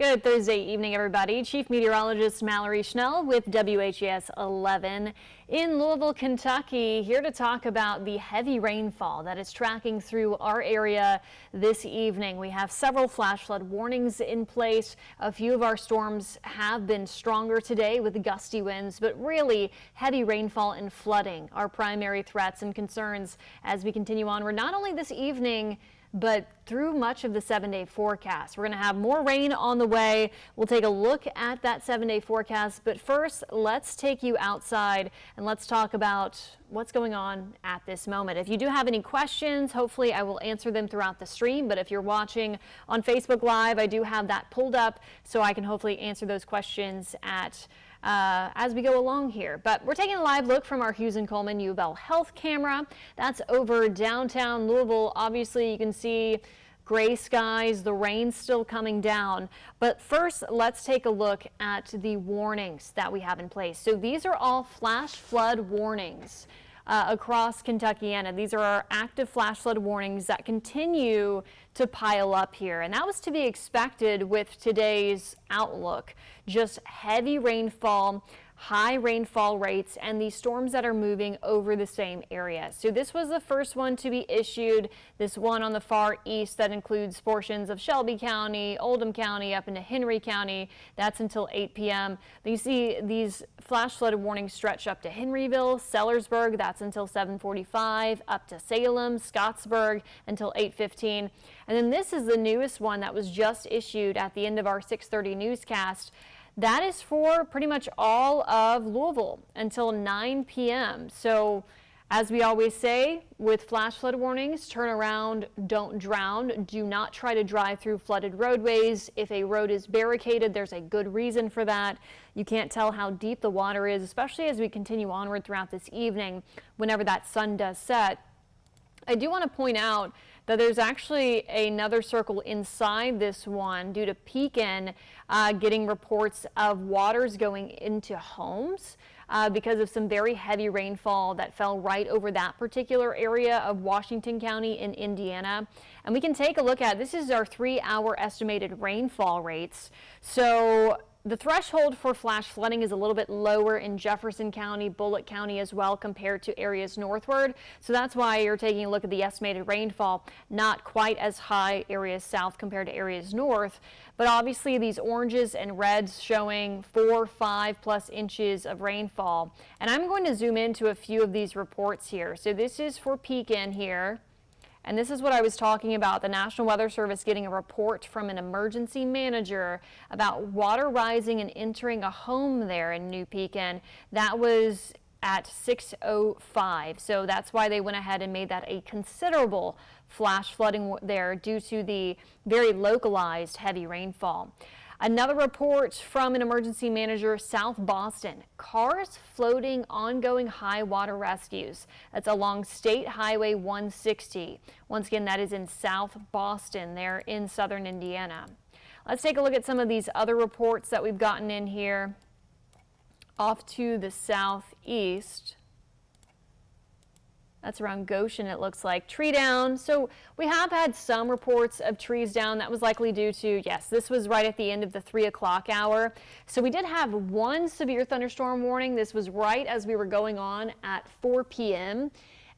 Good Thursday evening, everybody. Chief Meteorologist Mallory Schnell with WHAS 11 in Louisville, Kentucky, here to talk about the heavy rainfall that is tracking through our area this evening. We have several flash flood warnings in place. A few of our storms have been stronger today with gusty winds, but really heavy rainfall and flooding are primary threats and concerns as we continue onward, not only this evening, but through much of the 7-day forecast. We're going to have more rain on the way. We'll take a look at that 7-day forecast. But first, let's take you outside and let's talk about what's going on at this moment. If you do have any questions, hopefully I will answer them throughout the stream. But if you're watching on Facebook Live, I do have that pulled up so I can hopefully answer those questions as we go along here. But we're taking a live look from our Hughes and Coleman U of L Health camera. That's over downtown Louisville. Obviously, you can see gray skies, the rain still coming down. But first, let's take a look at the warnings that we have in place. So these are all flash flood warnings across Kentuckiana. These are our active flash flood warnings that continue to pile up here, and that was to be expected with today's outlook. Just heavy rainfall, high rainfall rates, and these storms that are moving over the same area. So this was the first one to be issued, this one on the far east that includes portions of Shelby County, Oldham County, up into Henry County. That's until 8 p.m. You see these flash flood warnings stretch up to Henryville, Sellersburg, that's until 7:45, up to Salem, Scottsburg until 8:15. And then this is the newest one that was just issued at the end of our 6:30 newscast. That is for pretty much all of Louisville until 9 p.m. So as we always say with flash flood warnings, turn around, don't drown. Do not try to drive through flooded roadways. If a road is barricaded, there's a good reason for that. You can't tell how deep the water is, especially as we continue onward throughout this evening whenever that sun does set. I do want to point out that there's actually another circle inside this one due to Pekin getting reports of waters going into homes because of some very heavy rainfall that fell right over that particular area of Washington County in Indiana. And we can take a look at, this is our 3-hour estimated rainfall rates. So the threshold for flash flooding is a little bit lower in Jefferson County, Bullitt County as well compared to areas northward. So that's why you're taking a look at the estimated rainfall, not quite as high areas south compared to areas north. But obviously these oranges and reds showing 4, 5+ inches of rainfall. And I'm going to zoom into a few of these reports here. So this is for Pekin here. And this is what I was talking about, the National Weather Service getting a report from an emergency manager about water rising and entering a home there in New Pekin. That was at 6:05. So that's why they went ahead and made that a considerable flash flooding there due to the very localized heavy rainfall. Another report from an emergency manager, South Boston. Cars floating, ongoing high water rescues. That's along State Highway 160. Once again, that is in South Boston, there in southern Indiana. Let's take a look at some of these other reports that we've gotten in here. Off to the southeast. That's around Goshen, it looks like. Tree down. So we have had some reports of trees down. That was likely due to, yes, this was right at the end of the 3 o'clock hour. So we did have one severe thunderstorm warning. This was right as we were going on at 4 p.m.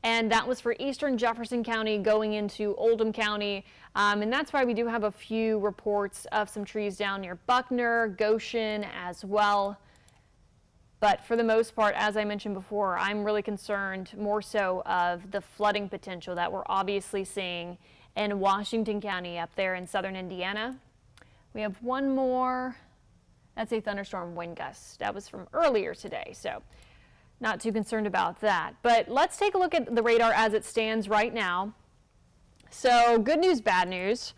And that was for eastern Jefferson County going into Oldham County. And that's why we do have a few reports of some trees down near Buckner, Goshen as well. But for the most part, as I mentioned before, I'm really concerned more so of the flooding potential that we're obviously seeing in Washington County up there in southern Indiana. We have one more. That's a thunderstorm wind gust. That was from earlier today, so not too concerned about that. But let's take a look at the radar as it stands right now. So good news, bad news,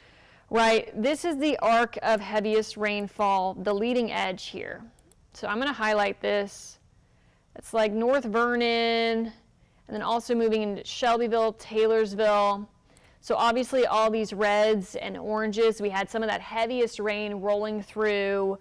right? This is the arc of heaviest rainfall, the leading edge here. So I'm going to highlight this. It's like North Vernon, and then also moving into Shelbyville, Taylorsville. So obviously all these reds and oranges, we had some of that heaviest rain rolling through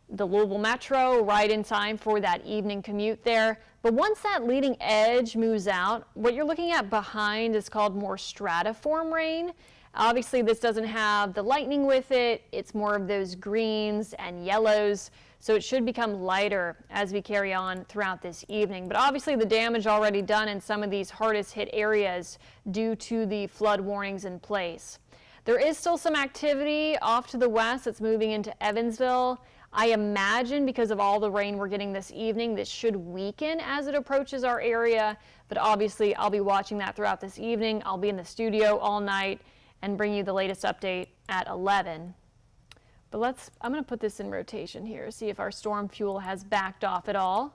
the Louisville Metro right in time for that evening commute there. But once that leading edge moves out, what you're looking at behind is called more stratiform rain. Obviously, this doesn't have the lightning with it. It's more of those greens and yellows, so it should become lighter as we carry on throughout this evening. But obviously, the damage already done in some of these hardest hit areas due to the flood warnings in place. There is still some activity off to the west that's moving into Evansville. I imagine because of all the rain we're getting this evening, this should weaken as it approaches our area. But obviously, I'll be watching that throughout this evening. I'll be in the studio all night and bring you the latest update at 11. But I'm going to put this in rotation here, see if our storm fuel has backed off at all.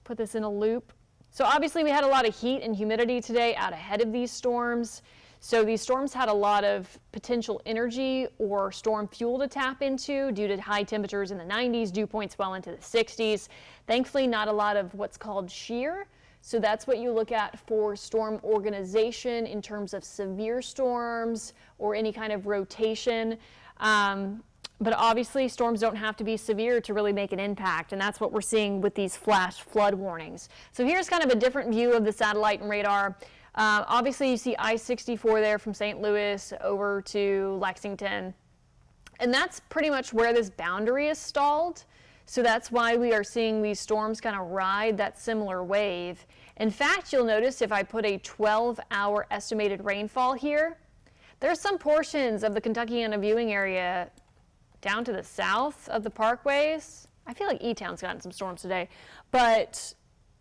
Put this in a loop. So obviously we had a lot of heat and humidity today out ahead of these storms. So these storms had a lot of potential energy or storm fuel to tap into due to high temperatures in the 90s, dew points well into the 60s. Thankfully, not a lot of what's called shear. So that's what you look at for storm organization in terms of severe storms or any kind of rotation. But obviously storms don't have to be severe to really make an impact, and that's what we're seeing with these flash flood warnings. So here's kind of a different view of the satellite and radar. Obviously you see I-64 there from St. Louis over to Lexington, and that's pretty much where this boundary is stalled. So that's why we are seeing these storms kind of ride that similar wave. In fact, you'll notice if I put a 12-hour estimated rainfall here, there's some portions of the Kentuckiana viewing area down to the south of the parkways. I feel like E-Town's gotten some storms today, but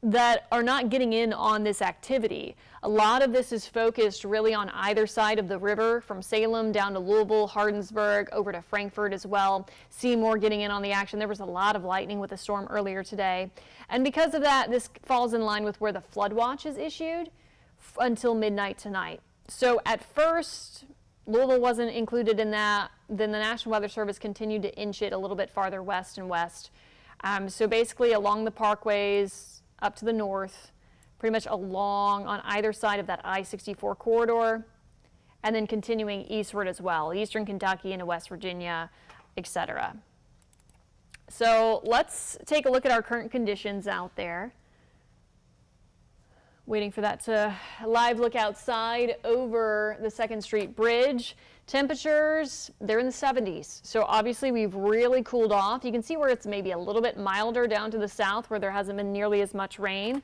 that are not getting in on this activity. A lot of this is focused really on either side of the river, from Salem down to Louisville, Hardinsburg, over to Frankfort as well. Seymour getting in on the action. There was a lot of lightning with the storm earlier today. And because of that, this falls in line with where the flood watch is issued until midnight tonight. So at first, Louisville wasn't included in that. Then the National Weather Service continued to inch it a little bit farther west and west. So basically along the parkways, up to the north, pretty much along on either side of that I-64 corridor, and then continuing eastward as well, eastern Kentucky into West Virginia, etc. So let's take a look at our current conditions out there. Waiting for that to live look outside over the 2nd Street Bridge. Temperatures, they're in the 70s. So obviously we've really cooled off. You can see where it's maybe a little bit milder down to the south where there hasn't been nearly as much rain.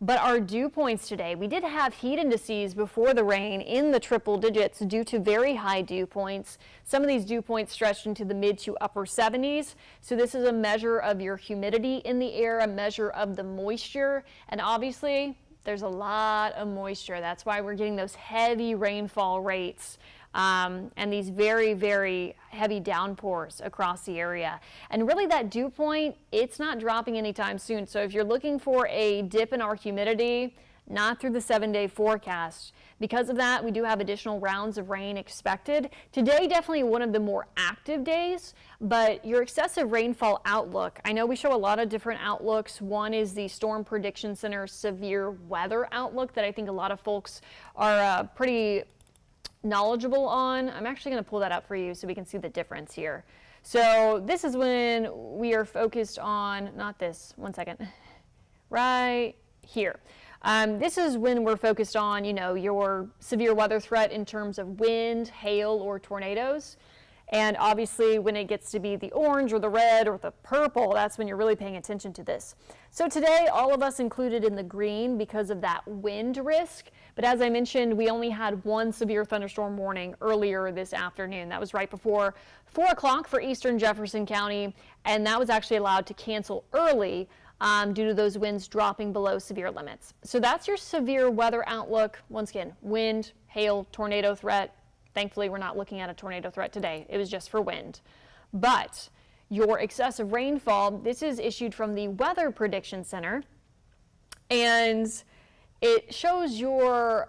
But our dew points today, we did have heat indices before the rain in the triple digits due to very high dew points. Some of these dew points stretched into the mid to upper 70s. So this is a measure of your humidity in the air, a measure of the moisture, and obviously there's a lot of moisture. That's why we're getting those heavy rainfall rates and these very, very heavy downpours across the area. And really that dew point, it's not dropping anytime soon. So if you're looking for a dip in our humidity, not through the 7-day forecast. Because of that, we do have additional rounds of rain expected. Today, definitely one of the more active days, but your excessive rainfall outlook, I know we show a lot of different outlooks. One is the Storm Prediction Center severe weather outlook that I think a lot of folks are pretty knowledgeable on. I'm actually going to pull that up for you so we can see the difference here. So this is when we are focused on, not this, one second, right here. This is when we're focused on, your severe weather threat in terms of wind, hail, or tornadoes. And obviously when it gets to be the orange or the red or the purple, that's when you're really paying attention to this. So today, all of us included in the green because of that wind risk. But as I mentioned, we only had one severe thunderstorm warning earlier this afternoon. That was right before 4 o'clock for eastern Jefferson County, and that was actually allowed to cancel early due to those winds dropping below severe limits. So that's your severe weather outlook. Once again, wind, hail, tornado threat. Thankfully, we're not looking at a tornado threat today. It was just for wind. But your excessive rainfall, this is issued from the Weather Prediction Center, and it shows your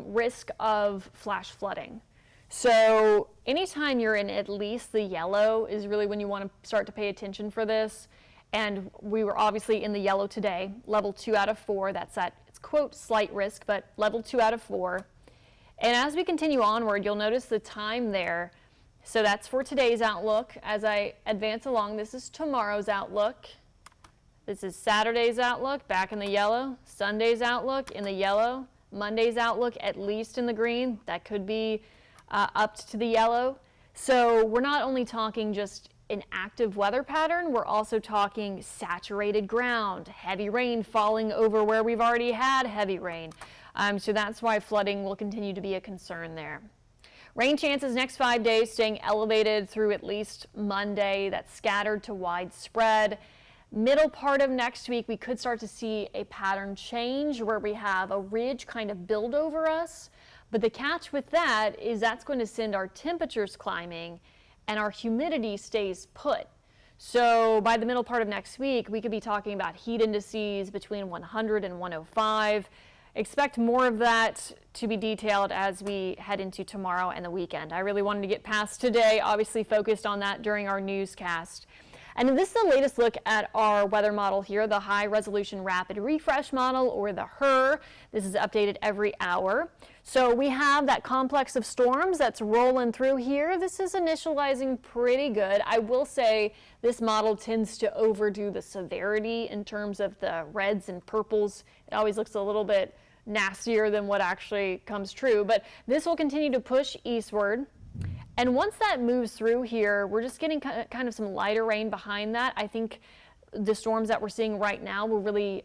risk of flash flooding. So anytime you're in at least the yellow is really when you want to start to pay attention for this. And we were obviously in the yellow today, level 2 out of 4. That's at, it's quote, slight risk, but level 2 out of 4. And as we continue onward, you'll notice the time there. So that's for today's outlook. As I advance along, this is tomorrow's outlook. This is Saturday's outlook, back in the yellow. Sunday's outlook in the yellow. Monday's outlook, at least in the green. That could be up to the yellow. So we're not only talking just an active weather pattern, we're also talking saturated ground, heavy rain falling over where we've already had heavy rain. So that's why flooding will continue to be a concern there. Rain chances next 5 days staying elevated through at least Monday. That's scattered to widespread. Middle part of next week, we could start to see a pattern change where we have a ridge kind of build over us. But the catch with that is that's going to send our temperatures climbing and our humidity stays put. So by the middle part of next week, we could be talking about heat indices between 100 and 105. Expect more of that to be detailed as we head into tomorrow and the weekend. I really wanted to get past today, obviously focused on that during our newscast. And this is the latest look at our weather model here, the High Resolution Rapid Refresh Model, or the HRRR. This is updated every hour. So we have that complex of storms that's rolling through here. This is initializing pretty good. I will say this model tends to overdo the severity in terms of the reds and purples. It always looks a little bit nastier than what actually comes true. But this will continue to push eastward. And once that moves through here, we're just getting kind of some lighter rain behind that. I think the storms that we're seeing right now will really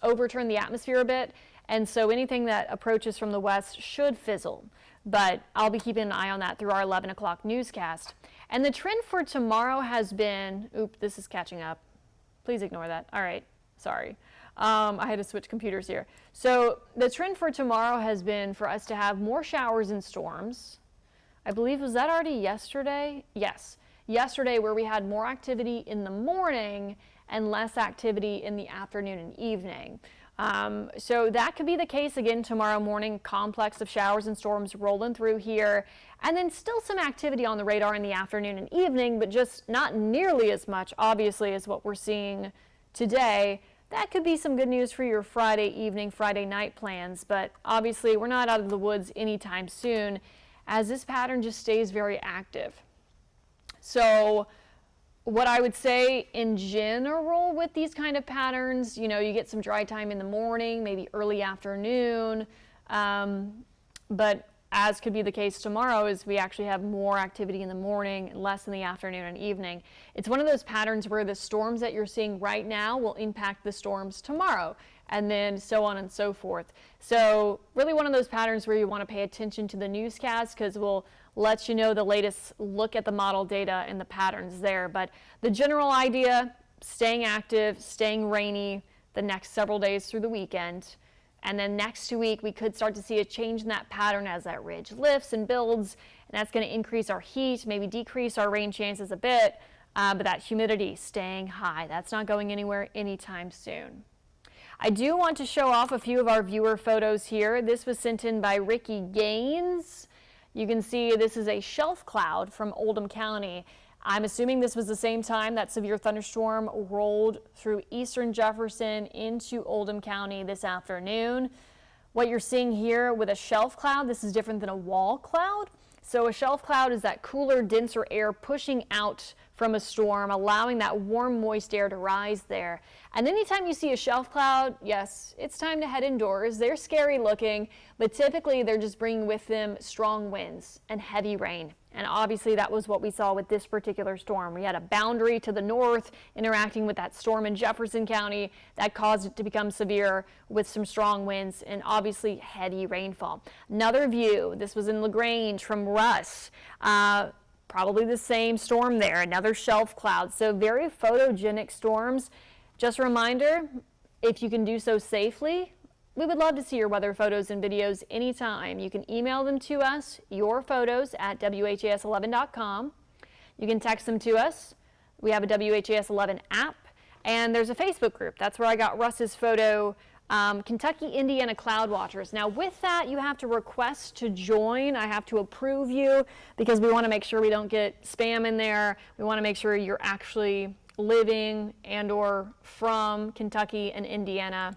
overturn the atmosphere a bit. And so anything that approaches from the west should fizzle. But I'll be keeping an eye on that through our 11 o'clock newscast. And the trend for tomorrow has been, this is catching up. Please ignore that. All right, sorry. I had to switch computers here. So the trend for tomorrow has been for us to have more showers and storms. I believe, was that already yesterday? Yes, yesterday, where we had more activity in the morning and less activity in the afternoon and evening. So that could be the case again tomorrow morning. Complex of showers and storms rolling through here, and then still some activity on the radar in the afternoon and evening, but just not nearly as much, obviously, as what we're seeing today. That could be some good news for your Friday evening, Friday night plans, but obviously we're not out of the woods anytime soon, as this pattern just stays very active. So what I would say in general with these kind of patterns, you get some dry time in the morning, maybe early afternoon, but as could be the case tomorrow, is we actually have more activity in the morning, less in the afternoon and evening. It's one of those patterns where the storms that you're seeing right now will impact the storms tomorrow, and then so on and so forth. So really one of those patterns where you want to pay attention to the newscast, because we'll let you know the latest look at the model data and the patterns there. But the general idea, staying active, staying rainy the next several days through the weekend. And then next week, we could start to see a change in that pattern as that ridge lifts and builds, and that's going to increase our heat, maybe decrease our rain chances a bit, but that humidity staying high. That's not going anywhere anytime soon. I do want to show off a few of our viewer photos here. This was sent in by Ricky Gaines. You can see this is a shelf cloud from Oldham County. I'm assuming this was the same time that severe thunderstorm rolled through eastern Jefferson into Oldham County this afternoon. What you're seeing here with a shelf cloud, this is different than a wall cloud. So a shelf cloud is that cooler, denser air pushing out from a storm, allowing that warm, moist air to rise there. And anytime you see a shelf cloud, yes, it's time to head indoors. They're scary looking, but typically they're just bringing with them strong winds and heavy rain. And obviously that was what we saw with this particular storm. We had a boundary to the north interacting with that storm in Jefferson County that caused it to become severe with some strong winds and obviously heavy rainfall. Another view, this was in LaGrange from Russ. Probably the same storm there, another shelf cloud. So very photogenic storms. Just a reminder, if you can do so safely, we would love to see your weather photos and videos anytime. You can email them to us, your photos at WHAS11.com. You can text them to us. We have a WHAS 11 app, and there's a Facebook group. That's where I got Russ's photo, Kentucky, Indiana Cloud Watchers. Now with that, you have to request to join. I have to approve you because we want to make sure we don't get spam in there. We want to make sure you're actually living and or from Kentucky and Indiana.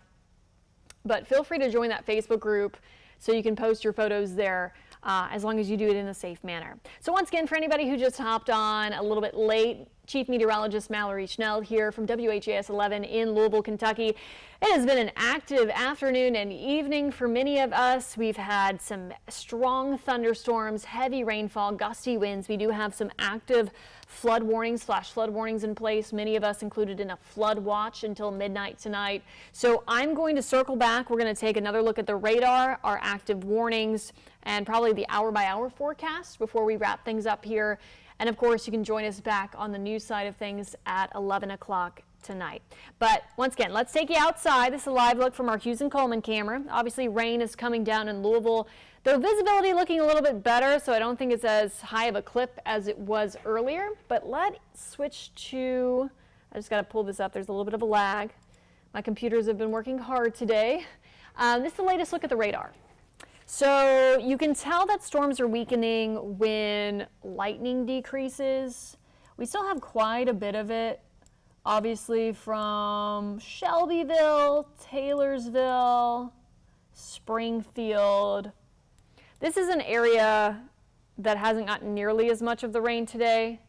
But feel free to join that Facebook group so you can post your photos there. as long as you do it in a safe manner. So once again, for anybody who just hopped on a little bit late, Chief Meteorologist Mallory Schnell here from WHAS 11 in Louisville, Kentucky. It has been an active afternoon and evening for many of us. We've had some strong thunderstorms, heavy rainfall, gusty winds. We do have some active flood warnings, flash flood warnings in place. Many of us included in a flood watch until midnight tonight. So I'm going to circle back. We're going to take another look at the radar, our active warnings, and probably the hour-by-hour forecast before we wrap things up here. And of course, you can join us back on the news side of things at 11 o'clock tonight. But once again, let's take you outside. This is a live look from our Hughes and Coleman camera. Obviously, rain is coming down in Louisville. The visibility looking a little bit better, so I don't think it's as high of a clip as it was earlier. But let's switch to, I just got to pull this up. There's a little bit of a lag. My computers have been working hard today. This is the latest look at the radar. So you can tell that storms are weakening when lightning decreases. We still have quite a bit of it, obviously, from Shelbyville, Taylorsville, Springfield. This is an area that hasn't gotten nearly as much of the rain today.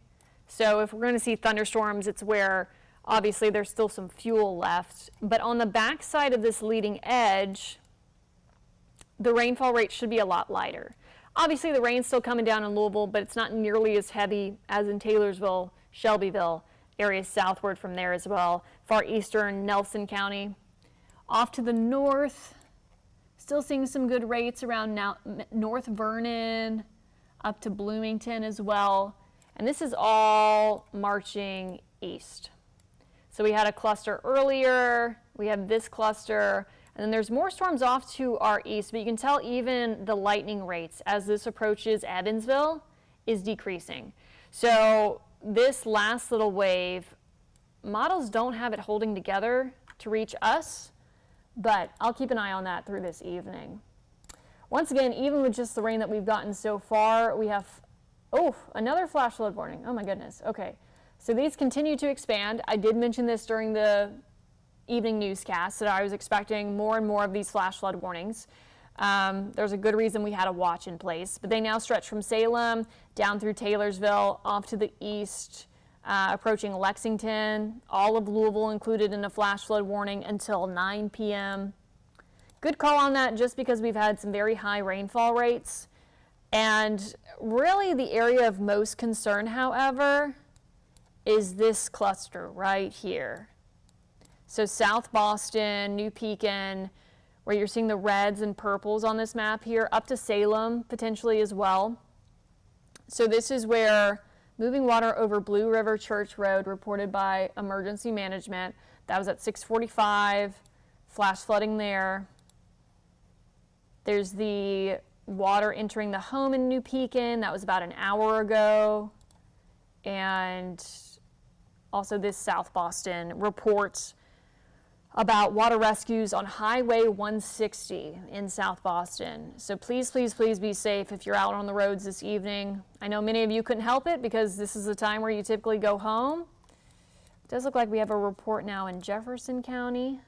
So if we're going to see thunderstorms, it's where obviously there's still some fuel left. But on the back side of this leading edge, the rainfall rate should be a lot lighter. Obviously, the rain's still coming down in Louisville, but it's not nearly as heavy as in Taylorsville, Shelbyville, areas southward from there as well, far eastern Nelson County. Off to the north, still seeing some good rates around now, North Vernon, up to Bloomington as well. And this is all marching east. So we had a cluster earlier, we have this cluster, and then there's more storms off to our east, but you can tell even the lightning rates as this approaches Evansville is decreasing. So this last little wave, models don't have it holding together to reach us, but I'll keep an eye on that through this evening. Once again, even with just the rain that we've gotten so far, we have, another flash flood warning. Oh my goodness. Okay. So these continue to expand. I did mention this during the evening newscast that I was expecting more and more of these flash flood warnings. There's a good reason we had a watch in place, but they now stretch from Salem down through Taylorsville, off to the east, approaching Lexington, all of Louisville included in a flash flood warning until 9 p.m. Good call on that, just because we've had some very high rainfall rates. And really the area of most concern, however, is this cluster right here. So South Boston, New Pekin, where you're seeing the reds and purples on this map here, up to Salem potentially as well. So this is where moving water over Blue River Church Road reported by emergency management. That was at 6:45, flash flooding there. There's the water entering the home in New Pekin. That was about an hour ago. And also this South Boston reports about water rescues on Highway 160 in South Boston. So please, please, please be safe if you're out on the roads this evening. I know many of you couldn't help it because this is the time where you typically go home. It does look like we have a report now in Jefferson County.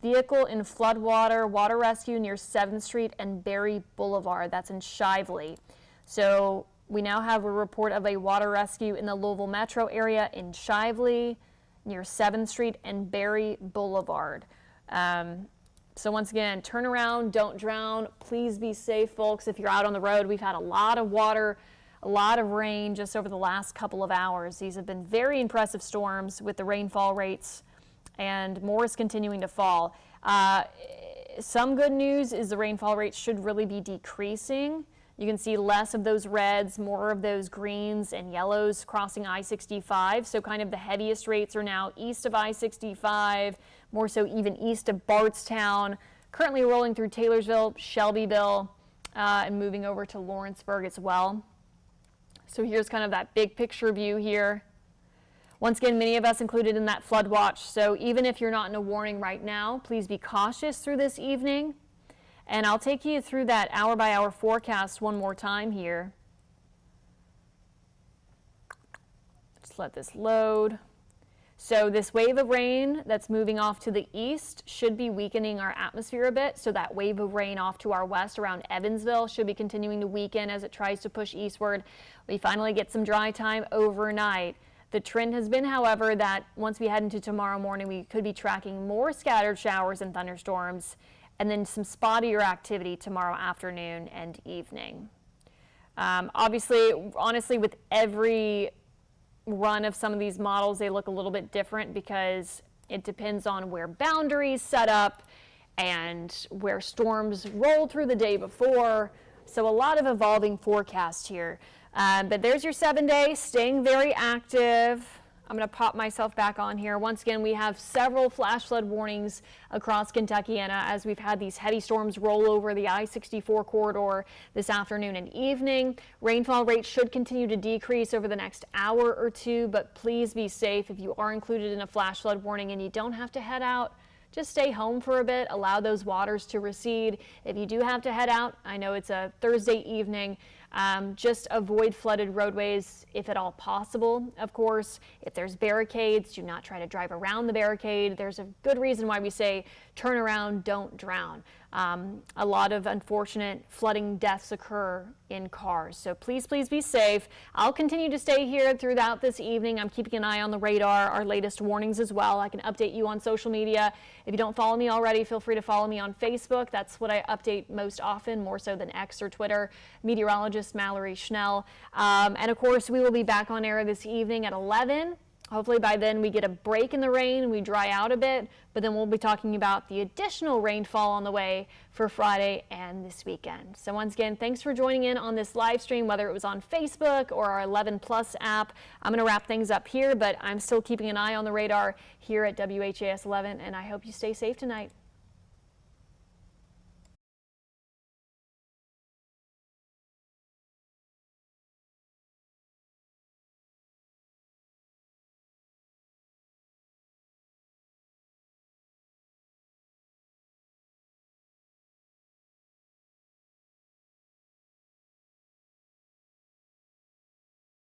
Vehicle in floodwater, water rescue near 7th Street and Berry Boulevard. That's in Shively. So we now have a report of a water rescue in the Louisville metro area in Shively, near 7th Street and Berry Boulevard. So once again, turn around, don't drown. Please be safe, folks. If you're out on the road, we've had a lot of water, a lot of rain just over the last couple of hours. These have been very impressive storms with the rainfall rates, and more is continuing to fall. Some good news is the rainfall rates should really be decreasing. You can see less of those reds, more of those greens and yellows crossing I-65. So kind of the heaviest rates are now east of I-65, more so even east of Bardstown, currently rolling through Taylorsville, Shelbyville, and moving over to Lawrenceburg as well. So here's kind of that big picture view here. Once again, many of us included in that flood watch. So even if you're not in a warning right now, please be cautious through this evening. And I'll take you through that hour-by-hour forecast one more time here. Just let this load. So this wave of rain that's moving off to the east should be weakening our atmosphere a bit. So that wave of rain off to our west around Evansville should be continuing to weaken as it tries to push eastward. We finally get some dry time overnight. The trend has been, however, that once we head into tomorrow morning, we could be tracking more scattered showers and thunderstorms, and then some spottier activity tomorrow afternoon and evening. Obviously, honestly, with every run of some of these models, they look a little bit different because it depends on where boundaries set up and where storms rolled through the day before. So a lot of evolving forecast here. But there's your 7-day, staying very active. I'm going to pop myself back on here. Once again, we have several flash flood warnings across Kentuckiana as we've had these heavy storms roll over the I-64 corridor this afternoon and evening. Rainfall rates should continue to decrease over the next hour or two, but please be safe. If you are included in a flash flood warning and you don't have to head out, just stay home for a bit, allow those waters to recede. If you do have to head out, I know it's a Thursday evening, just avoid flooded roadways if at all possible. Of course, if there's barricades, do not try to drive around the barricade. There's a good reason why we say turn around, don't drown. A lot of unfortunate flooding deaths occur in cars, so please be safe. I'll continue to stay here throughout this evening. I'm keeping an eye on the radar, our latest warnings as well. I can update you on social media. If you don't follow me already, feel free to follow me on Facebook. That's what I update most often, more so than X or Twitter. Meteorologist Mallory Schnell. And of course, we will be back on air this evening at 11. Hopefully by then we get a break in the rain and we dry out a bit, but then we'll be talking about the additional rainfall on the way for Friday and this weekend. So once again, thanks for joining in on this live stream, whether it was on Facebook or our 11 Plus app. I'm going to wrap things up here, but I'm still keeping an eye on the radar here at WHAS 11, and I hope you stay safe tonight.